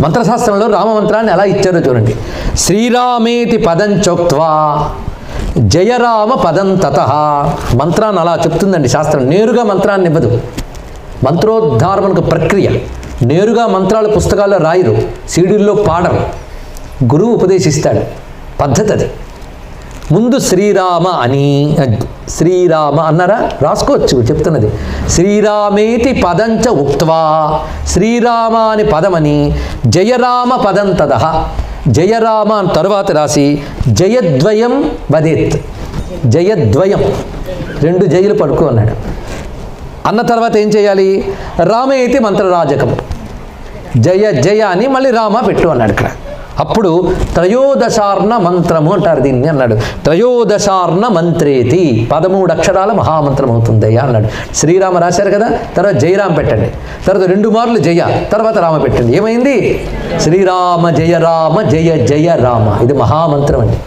మంత్రశాస్త్రంలో రామమంత్రాన్ని ఎలా ఇచ్చారో చూడండి. శ్రీరామేతి పదం చోక్త్వా జయరామ పదం తతః. మంత్రాన్ని అలా చెప్తుందండి శాస్త్రం. నేరుగా మంత్రాన్ని ఇవ్వదు. మంత్రోద్ధారణకు ప్రక్రియ. నేరుగా మంత్రాలు పుస్తకాల్లో రాయరు, సీడీల్లో పాడరు, గురువు ఉపదేశిస్తాడు. పద్ధతి అది. ముందు శ్రీరామ అని, శ్రీరామ అన్నారా, రాసుకోవచ్చు, చెప్తున్నది. శ్రీరామేతి పదంచ ఉక్త్వా, శ్రీరామ అని పదమని, జయరామ పదం తదః, జయరామ అని తరువాత రాసి జయద్వయం వదేత్. జయద్వయం, రెండు జయులు పడుకో అన్నాడు. అన్న తర్వాత ఏం చేయాలి? రామేతి మంత్రరాజకం, జయ జయ అని మళ్ళీ రామ పెట్టు అన్నాడు ఇక్కడ. అప్పుడు త్రయోదశార్ణ మంత్రము అంటారు దీన్ని అన్నాడు. త్రయోదశార్ణ మంత్రేతి, 13 అక్షరాల మహామంత్రం అవుతుందయ్యా అన్నాడు. శ్రీరామ రాశారు కదా, తర్వాత జయరామ పెట్టండి, తర్వాత 2 మార్లు జయ, తర్వాత రామ పెట్టండి. ఏమైంది? శ్రీరామ జయ రామ జయ జయ రామ. ఇది మహామంత్రం అండి.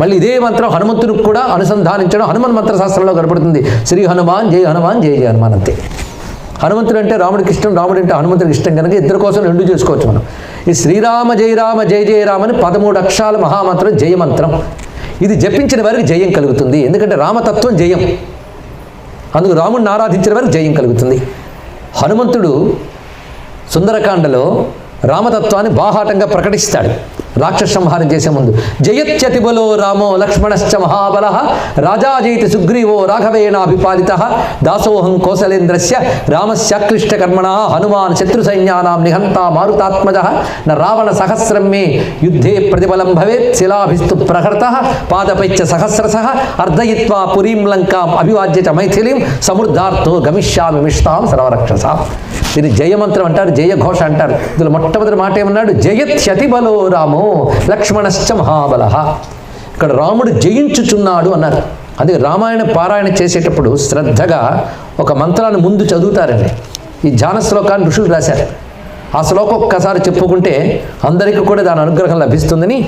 మళ్ళీ ఇదే మంత్రం హనుమంతునికి కూడా అనుసంధానించడం హనుమన్ మంత్రశాస్త్రంలో కనపడుతుంది. శ్రీ హనుమాన్ జయ హనుమాన్ జయ జయ హనుమాన్ అంతే. హనుమంతుడు అంటే రాముడికి ఇష్టం, రాముడు అంటే హనుమంతుడికి ఇష్టం కనుక ఇద్దరి కోసం 2 చేసుకోవచ్చు మనం. ఈ శ్రీరామ జయ రామ జయ జయ రామ అని 13 అక్షరాల మహామంత్రం జయమంత్రం. ఇది జపించిన వారికి జయం కలుగుతుంది. ఎందుకంటే రామతత్వం జయం, అందుకు రాముడిని ఆరాధించిన వారికి జయం కలుగుతుంది. హనుమంతుడు సుందరకాండలో రామతత్వాన్ని బాహాటంగా ప్రకటిస్తాడు రాక్షస సంహారం చేసే ముందు. జయత్యతిబలో రామో లక్ష్మణశ్చ మహాబలః రాజాజైతి సుగ్రీవో రాఘవేణాభిపాలితః దాసోహం కౌసలేంద్రస్య రామస్యాక్లిష్టకర్మణః హనుమాన్ శత్రు సైన్యానాం నిహంతా మారుతాత్మజః న రావణ సహస్రం మే యుద్ధే ప్రతిబలం భవేత్ శిలాభిస్తు ప్రహర్తః పాదపైచ్చ సహస్రశః అర్ధయిత్వా పురీం లంకాం అభివాజ్య చ మైథిలీం సమృద్ధార్థో గమిష్యామి మిష్టాం సర్వరక్షసాం. దీన్ని జయమంత్రం అంటారు, జయఘోష అంటారు. ఇందులో మొట్టమొదటి మాట ఏమన్నాడు? జయత్యతిబలో రామో లక్ష్మణశ్చ మహాబలః. ఇక్కడ రాముడు జయించుచున్నాడు అన్నారు. అందుకే రామాయణ పారాయణ చేసేటప్పుడు శ్రద్ధగా ఒక మంత్రాన్ని ముందు చదువుతారండి. ఈ ధ్యాన శ్లోకాన్ని ఋషులు రాశారు. ఆ శ్లోకం ఒక్కసారి చెప్పుకుంటే అందరికీ కూడా దాని అనుగ్రహం లభిస్తుందని.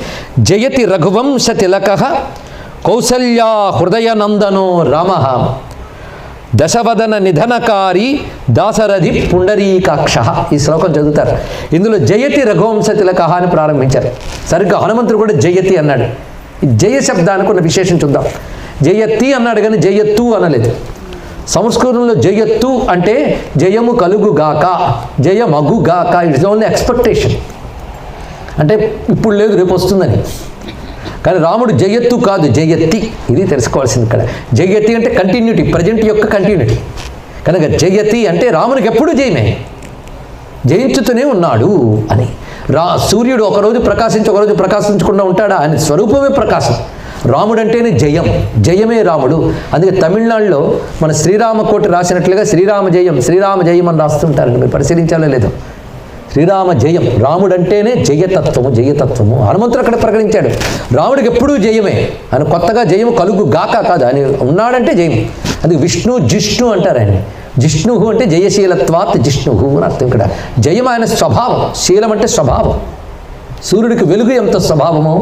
జయతి రఘువంశ తిలకః కౌసల్యా హృదయనందనో రామః దశవదన నిధనకారి దాశరథి పుండరీకాక్ష. ఈ శ్లోకం చదువుతారు. ఇందులో జయతి రఘువంశ తిలకః అని ప్రారంభించారు. సరిగ్గా హనుమంతుడు కూడా జయతి అన్నాడు. ఈ జయ శబ్దానికి ఉన్న విశేషం చూద్దాం. జయతి అన్నాడు కానీ జయత్తు అనలేదు. సంస్కృతంలో జయత్తు అంటే జయము కలుగుగాక, జయమగుగాక. ఇట్స్ ఓన్లీ ఎక్స్పెక్టేషన్, అంటే ఇప్పుడు లేదు రేపు వస్తుందని. కానీ రాముడు జయత్తు కాదు, జయతి. ఇది తెలుసుకోవాల్సింది ఇక్కడ. జయతి అంటే కంటిన్యూటీ, ప్రజెంట్ యొక్క కంటిన్యూటీ. కనుక జయతి అంటే రామునికి ఎప్పుడు జయమే, జయించుతూనే ఉన్నాడు అని. సూర్యుడు ఒకరోజు ప్రకాశించి ఒకరోజు ప్రకాశించకుండా ఉంటాడా? ఆయన స్వరూపమే ప్రకాశం. రాముడు అంటేనే జయం, జయమే రాముడు. అందుకే తమిళనాడులో మన శ్రీరామకోటి రాసినట్లుగా శ్రీరామ జయం శ్రీరామ జయం అని రాస్తుంటారండి. మీరు పరిశీలించాలో లేదో. శ్రీరామ జయం, రాముడు అంటేనే జయతత్వము, జయతత్వము. హనుమంతుడు అక్కడ ప్రకటించాడు రాముడికి ఎప్పుడూ జయమే. ఆయన కొత్తగా జయము కలుగు గాక కాదు, ఆయన ఉన్నాడంటే జయం. అది విష్ణు జిష్ణు అంటారు ఆయన. జిష్ణు అంటే జయశీలత్వాత్ జిష్ణు అని అర్థం. ఇక్కడ జయం ఆయన స్వభావం, శీలం అంటే స్వభావం. సూర్యుడికి వెలుగు ఎంత స్వభావమో,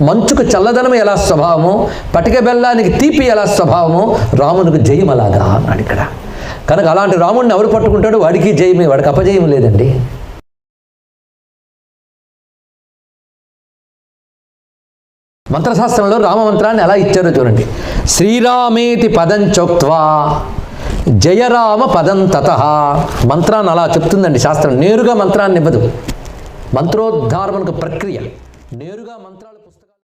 మంచుకు చల్లదనం ఎలా స్వభావమో, పటిక బెల్లానికి తీపి ఎలా స్వభావమో, రామునికి జయం అలాగా అన్నాడు ఇక్కడ. కనుక అలాంటి రాముడిని ఎవరు పట్టుకుంటాడో వాడికి జయమే, వాడికి అపజయం లేదండి. మంత్రశాస్త్రంలో రామమంత్రాన్ని ఎలా ఇచ్చారో చూడండి. శ్రీరామేతి పదం చోక్త్వా జయరామ పదం తతః. మంత్రాన్ని అలా చెప్తుందండి శాస్త్రం. నేరుగా మంత్రాన్ని ఇవ్వదు. మంత్రోద్ధారణకు ప్రక్రియ. నేరుగా మంత్రాలు